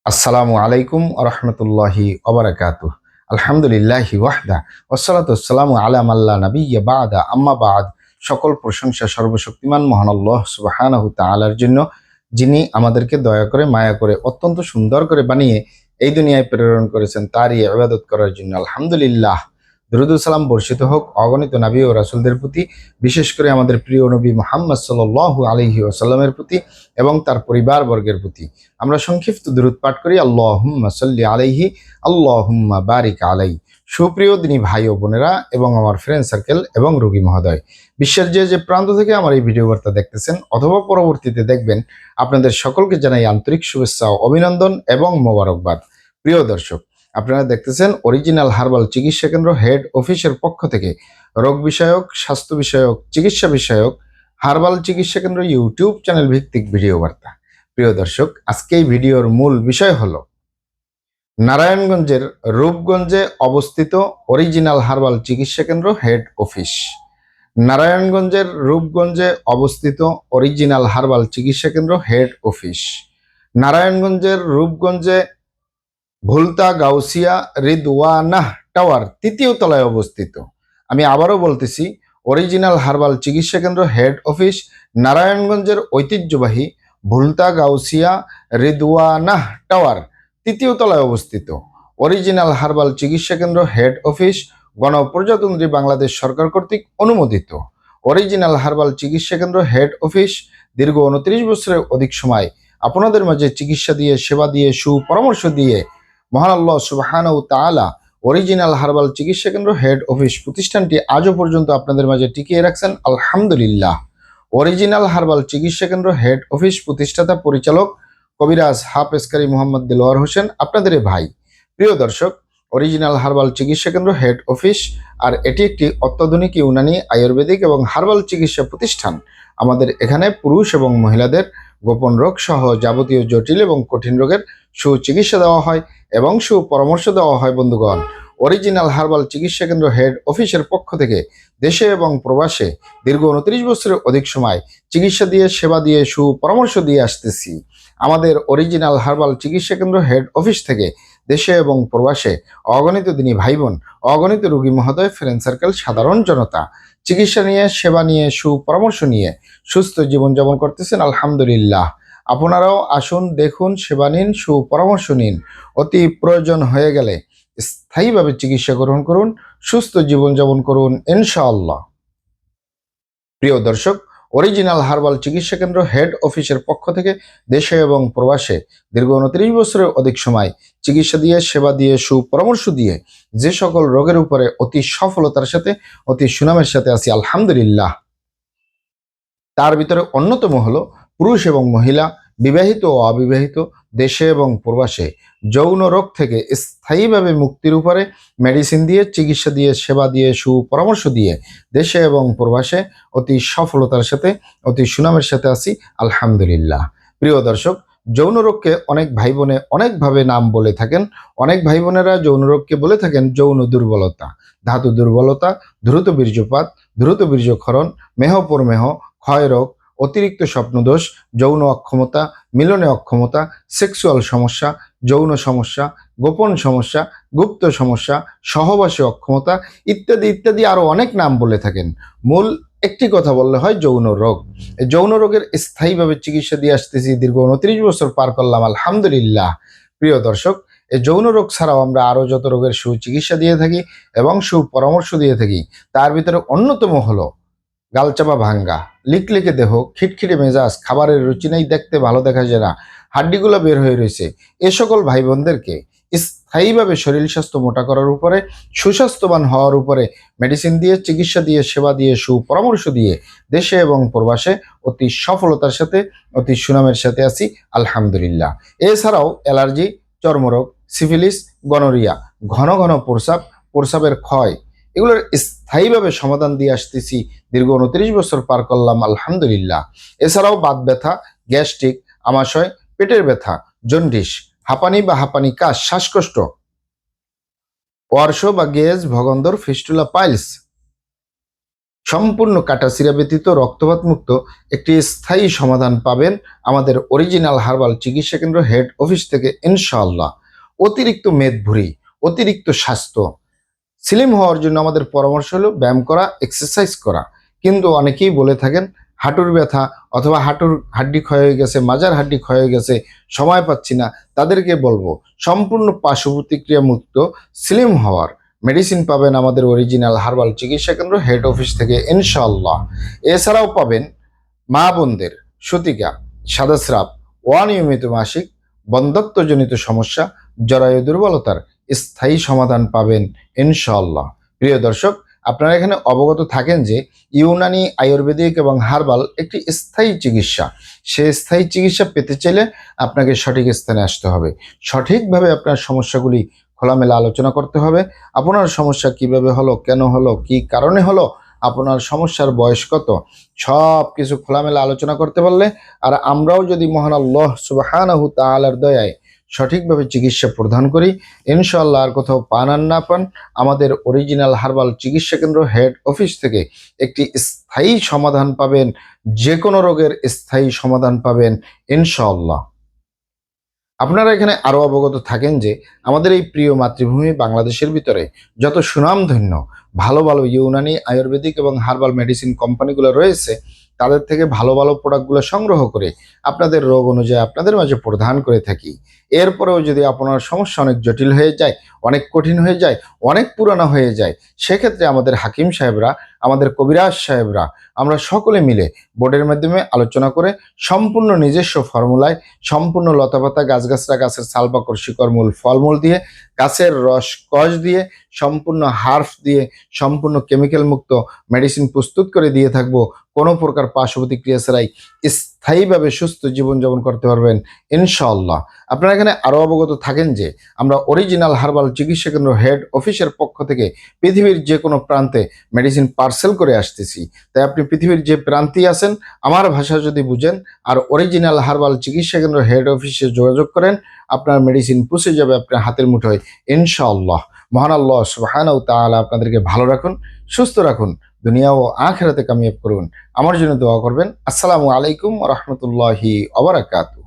আসসালামু আলাইকুম রহমতুল্লাহি ওবারাকাতুহ। আলহামদুলিল্লাহি ওয়াহদা ওয়াসসালাতু ওয়াসসালামু আলা মাল্লা নাবিয়্যা বা'দা আম্মা বা'দ। সকল প্রশংসা সর্বশক্তিমান মহান আল্লাহ সুবহানাহু তাআলার জন্য, যিনি আমাদেরকে দয়া করে মায়া করে অত্যন্ত সুন্দর করে বানিয়ে এই দুনিয়ায় প্রেরণ করেছেন তারই ইবাদত করার জন্য। আলহামদুলিল্লাহ। দরুদ ও সালাম বর্ষিত হোক অগণিত নবী ও রাসূলদের প্রতি, বিশেষ করে আমাদের প্রিয় নবী মুহাম্মদ সাল্লাল্লাহু আলাইহি ওয়াসাল্লামের প্রতি এবং তার পরিবারবর্গের প্রতি। আমরা সংক্ষিপ্ত দুরূদ পাঠ করি, আল্লাহুম্মা সাল্লি আলাইহি, আল্লাহুম্মা বারিক আলাই। সুপ্রিয় দিনী ভাই ও বোনেরা এবং আমার ফ্রেন্ড সার্কেল এবং রোগী মহোদয়, বিশ্বের যে যে প্রান্ত থেকে আমার এই ভিডিও বার্তা দেখতেছেন অথবা পরবর্তীতে দেখবেন, আপনাদের সকলকে জানাই আন্তরিক শুভেচ্ছা ও অভিনন্দন এবং মোবারকবাদ। প্রিয় দর্শক, আপনারা দেখতেছেন অরিজিনাল হার্বাল চিকিৎসা কেন্দ্র হেড অফিসের পক্ষ থেকে রোগ বিষয়ক, স্বাস্থ্য বিষয়ক, চিকিৎসা বিষয়ক হার্বাল চিকিৎসা কেন্দ্র ইউটিউব চ্যানেল ভিত্তিক ভিডিও বার্তা। প্রিয় দর্শক, আজকে এই ভিডিওর মূল বিষয় হলো নারায়ণগঞ্জের রূপগঞ্জে অবস্থিত অরিজিনাল হার্বাল চিকিৎসা কেন্দ্র হেড অফিস। নারায়ণগঞ্জের রূপগঞ্জে অবস্থিত অরিজিনাল হার্বাল চিকিৎসা কেন্দ্র হেড অফিস নারায়ণগঞ্জের রূপগঞ্জে ভুলতা গাউসিয়া রিদওয়ানাহ টাওয়ার ৩য় তলায় অবস্থিত। আমি আবারও বলতেছি, অরিজিনাল হার্বাল চিকিৎসা কেন্দ্র হেড অফিস নারায়ণগঞ্জের ঐতিহ্যবাহী ভুলতা গাউসিয়া রিদওয়ানাহ টাওয়ার ৩য় তলায় অবস্থিত। অরিজিনাল হার্বাল চিকিৎসা কেন্দ্র হেড অফিস গণপ্রজাতন্ত্রী বাংলাদেশ সরকার কর্তৃক অনুমোদিত। অরিজিনাল হার্বাল চিকিৎসা কেন্দ্র হেড অফিস দীর্ঘ 29 বছরের অধিক সময় আপনাদের মাঝে চিকিৎসা দিয়ে, সেবা দিয়ে, সুপরামর্শ দিয়ে মহান আল্লাহ সুবহানাহু তাআলা অরিজিনাল হার্বাল চিকিৎসা কেন্দ্র হেড অফিস প্রতিষ্ঠানটি আজও পর্যন্ত আপনাদের মাঝে টিকিয়ে রাখছেন। আলহামদুলিল্লাহ। অরিজিনাল হার্বাল চিকিৎসা কেন্দ্র হেড অফিস প্রতিষ্ঠাতা পরিচালক কবিরাজ হাফেজ কারি মোহাম্মদ দিলওয়ার হোসেন, আপনাদের ভাই। প্রিয় দর্শক, অরিজিনাল হার্বাল চিকিৎসা কেন্দ্র হেড অফিস আর এটি একটি অত্যাধুনিক ইউনানি, আয়ুর্বেদিক এবং হার্বাল চিকিৎসা প্রতিষ্ঠান। আমাদের এখানে পুরুষ এবং মহিলাদের গোপন রোগ সহ যাবতীয় জটিল এবং কঠিন রোগের সুচিকিৎসা দেওয়া হয় এবং সুপরামর্শ দেওয়া হয়। বন্ধুগণ, অরিজিনাল হার্বাল চিকিৎসা কেন্দ্র হেড অফিসের পক্ষ থেকে দেশে এবং প্রবাসে দীর্ঘ 29 বছরের অধিক সময় চিকিৎসা দিয়ে, সেবা দিয়ে, সুপরামর্শ দিয়ে আসতেছি। আমাদের অরিজিনাল হার্বাল চিকিৎসা কেন্দ্র হেড অফিস থেকে দেশে এবং প্রবাসে অগণিত দিনী ভাই বোন, অগণিত রোগী মহোদয়, ফ্রেন্ড সার্কেল, সাধারণ জনতা চিকিৎসা নিয়ে, সেবা নিয়ে, সুপরামর্শ নিয়ে সুস্থ জীবনযাপন করতেছেন। আলহামদুলিল্লাহ। আপনারাও আসুন, দেখুন, সেবা নিন, সুপরামর্শ নিন। অতি প্রয়োজন হয়ে গেলে স্থায়ীভাবে চিকিৎসা গ্রহণ করুন, সুস্থ জীবনযাপন করুন ইনশাআল্লাহ। প্রিয় দর্শক, অরিজিনাল হার্বাল চিকিৎসা কেন্দ্র হেড অফিসের পক্ষ থেকে দেশে এবং প্রবাসে দীর্ঘ 29 বছরের অধিক সময় চিকিৎসা দিয়ে, সেবা দিয়ে, সুপরামর্শ দিয়ে যে সকল রোগের উপরে অতি সফলতার সাথে, অতি সুনামের সাথে আছি আলহামদুলিল্লাহ। তার ভিতরে অন্যতম হলো পুরুষ এবং মহিলা, বিবাহিত ও অবিবাহিত, দেশে এবং প্রবাসে যৌন রোগ থেকে স্থায়ীভাবে মুক্তির উপরে মেডিসিন দিয়ে, চিকিৎসা দিয়ে, সেবা দিয়ে, সুপরামর্শ দিয়ে দেশে এবং প্রবাসে অতি সফলতার সাথে, অতি সুনামের সাথে আছি আলহামদুলিল্লাহ। প্রিয় দর্শক, যৌন রোগকে অনেক ভাই বোনে অনেকভাবে নাম বলে থাকেন। অনেক ভাই বোনেরা যৌন রোগকে বলে থাকেন যৌন দুর্বলতা, ধাতু দুর্বলতা, দ্রুত বীর্যপাত, দ্রুত বীর্যক্ষরণ, মেহপরমেহ, ক্ষয় রোগ, অতিরিক্ত স্বপ্নদোষ, যৌন অক্ষমতা, মিলনে অক্ষমতা, সেক্সুয়াল সমস্যা, যৌন সমস্যা, গোপন সমস্যা, গুপ্ত সমস্যা, সহবাসে অক্ষমতা ইত্যাদি ইত্যাদি আরো অনেক নাম বলে থাকেন। মূল একটি কথা বললে হয় যৌন রোগ। এই যৌন রোগের স্থায়ীভাবে চিকিৎসা দিয়ে আসতেছি, দীর্ঘ 29 বছর পার করলাম আলহামদুলিল্লাহ। প্রিয় দর্শক, এই যৌন রোগ ছাড়াও আমরা আরো যত রোগের সুচিকিৎসা দিয়ে থাকি এবং সুপরামর্শ দিয়ে থাকি, তার ভিতরে অন্যতম হলো গালচাপা ভাঙ্গা, লিকলিকে দেহ, খিটখিটে মেজাজ, খাবারের রুচি নেই, দেখতে ভালো দেখা যায় না, হাড্ডিগুলো বের হয়ে রয়েছে, এ সকল ভাই বোনদেরকে স্থায়ীভাবে শরীর স্বাস্থ্য মোটা করার উপরে, সুস্বাস্থ্যবান হওয়ার উপরে মেডিসিন দিয়ে, চিকিৎসা দিয়ে, সেবা দিয়ে, সুপরামর্শ দিয়ে দেশে এবং প্রবাসে অতি সফলতার সাথে, অতি সুনামের সাথে আছি আলহামদুলিল্লাহ। এছাড়াও অ্যালার্জি, চর্মরোগ, সিফিলিস, গনোরিয়া, ঘন ঘন প্রস্রাব, প্রস্রাবের ক্ষয়, এগুলোর স্থায়ীভাবে সমাধান দিয়ে আসতেছি, দীর্ঘ 29 বছর পার করলাম আলহামদুলিল্লাহ। এছাড়াও বাত ব্যথা, গ্যাস্ট্রিক, আমাশয়, পেটের ব্যথা, জন্ডিস, হাঁপানি বা হাঁপানি কাশ, শ্বাসকষ্ট, ওয়ার্শ বা গেজ, ভগন্দর, ফিস্টুলা, পাইলস, সম্পূর্ণ কাটাছিঁড়া ব্যতীত রক্তপাত মুক্ত একটি স্থায়ী সমাধান পাবেন আমাদের অরিজিনাল হার্বাল চিকিৎসা কেন্দ্র হেড অফিস থেকে ইনশাআল্লাহ। অতিরিক্ত মেদভুঁড়ি, অতিরিক্ত স্বাস্থ্য, স্লিম হওয়ার জন্য আমাদের পরামর্শ হলো ব্যায়াম করা, এক্সারসাইজ করা। কিন্তু অনেকেই বলে থাকেন হাঁটুর ব্যথা অথবা হাঁটুর হাড্ডি ক্ষয় হয়ে গেছে, মাজার হাড্ডি ক্ষয় হয়ে গেছে, সময় পাচ্ছি না। তাদেরকে বলবো সম্পূর্ণ পার্শ্ব প্রতিক্রিয়া মুক্ত স্লিম হওয়ার মেডিসিন পাবেন আমাদের অরিজিনাল হার্বাল চিকিৎসা কেন্দ্র হেড অফিস থেকে ইনশাআল্লাহ। এছাড়াও পাবেন মা বোনদের সতিকা, সাদাস্রাব, অনিয়মিত মাসিক, বন্ধ্যত্বজনিত সমস্যা, জরায়ু দুর্বলতার স্থায়ী সমাধান পাবেন ইনশাআল্লাহ। প্রিয় দর্শক, আপনারা এখানে অবগত থাকেন যে ইউনানি, আয়ুর্বেদিক এবং হার্বাল একটি স্থায়ী চিকিৎসা। সেই স্থায়ী চিকিৎসা পেতে চাইলে আপনাকে সঠিক স্থানে আসতে হবে, সঠিকভাবে আপনার সমস্যাগুলি খোলামেলা আলোচনা করতে হবে। আপনার সমস্যা কিভাবে হলো, কেন হলো, কি কারণে হলো, আপনার সমস্যার বয়স কত, সব কিছু খোলামেলা আলোচনা করতে পারলে, আর আমরাও যদি মহান আল্লাহ সুবহানাহু তাআলার দয়ায় সঠিকভাবে চিকিৎসা প্রদান করি, ইনশাআল্লাহ আর কোথাও পান আর না পান, আমাদের অরিজিনাল হার্বাল চিকিৎসা কেন্দ্র হেড অফিস থেকে একটি স্থায়ী সমাধান পাবেন। যে কোনো রোগের স্থায়ী সমাধান পাবেন ইনশাআল্লাহ। আপনারা এখানে আরো অবগত থাকেন যে আমাদের এই প্রিয় মাতৃভূমি বাংলাদেশের ভিতরে যত সুনামধন্য ভালো ভালো ইউনানি, আয়ুর্বেদিক এবং হার্বাল মেডিসিন কোম্পানিগুলো রয়েছে, তাদের থেকে ভালো ভালো প্রোডাক্টগুলো সংগ্রহ করে আপনাদের রোগ অনুযায়ী আপনাদের মাঝে প্রদান করে থাকি। এরপরেও যদি আপনার সমস্যা অনেক জটিল হয়ে যায়, অনেক কঠিন হয়ে যায়, অনেক পুরানো হয়ে যায়, সেক্ষেত্রে আমাদের হাকিম সাহেবরা, আমাদের কবিরাজ সাহেবরা, আমরা সকলে মিলে বোর্ডের মাধ্যমে আলোচনা করে সম্পূর্ণ নিজস্ব ফর্মুলায়, সম্পূর্ণ লতাপাতা, গাছগাছরা, গাছের ছালবাকড়, শিকড়, মূল, ফলমূল দিয়ে, গাছের রস কষ দিয়ে, সম্পূর্ণ হার্ফ দিয়ে, সম্পূর্ণ কেমিক্যাল মুক্ত মেডিসিন প্রস্তুত করে দিয়ে থাকবো। কোনো প্রকার পার্শ্ব প্রতিক্রিয়া ছাড়াই স্থায়ীভাবে সুস্থ জীবনযাপন করতে পারবেন ইনশাআল্লাহ। আপনারা এখানে আরও অবগত থাকেন যে আমরা অরিজিনাল হার্বাল চিকিৎসা কেন্দ্র হেড অফিসের পক্ষ থেকে পৃথিবীর যে কোনো প্রান্তে মেডিসিন পার্সেল করে আসতেছি। তাই আপনি পৃথিবীর যে প্রান্তেই আছেন, আমার ভাষা যদি বুঝেন আর অরিজিনাল হার্বাল চিকিৎসা কেন্দ্র হেড অফিসে যোগাযোগ করেন, আপনার মেডিসিন পৌঁছে যাবে আপনার হাতের মুঠোয় ইনশাআল্লাহ। মহান আল্লাহ সুবহানাহু তাআলা আপনাদেরকে ভালো রাখুন, সুস্থ রাখুন, দুনিয়া ও আখিরাতে কামিয়াব করুন। আমার জন্য দোয়া করবেন। আসসালামু আলাইকুম ওয়া রাহমাতুল্লাহি ওয়া বারাকাতুহু।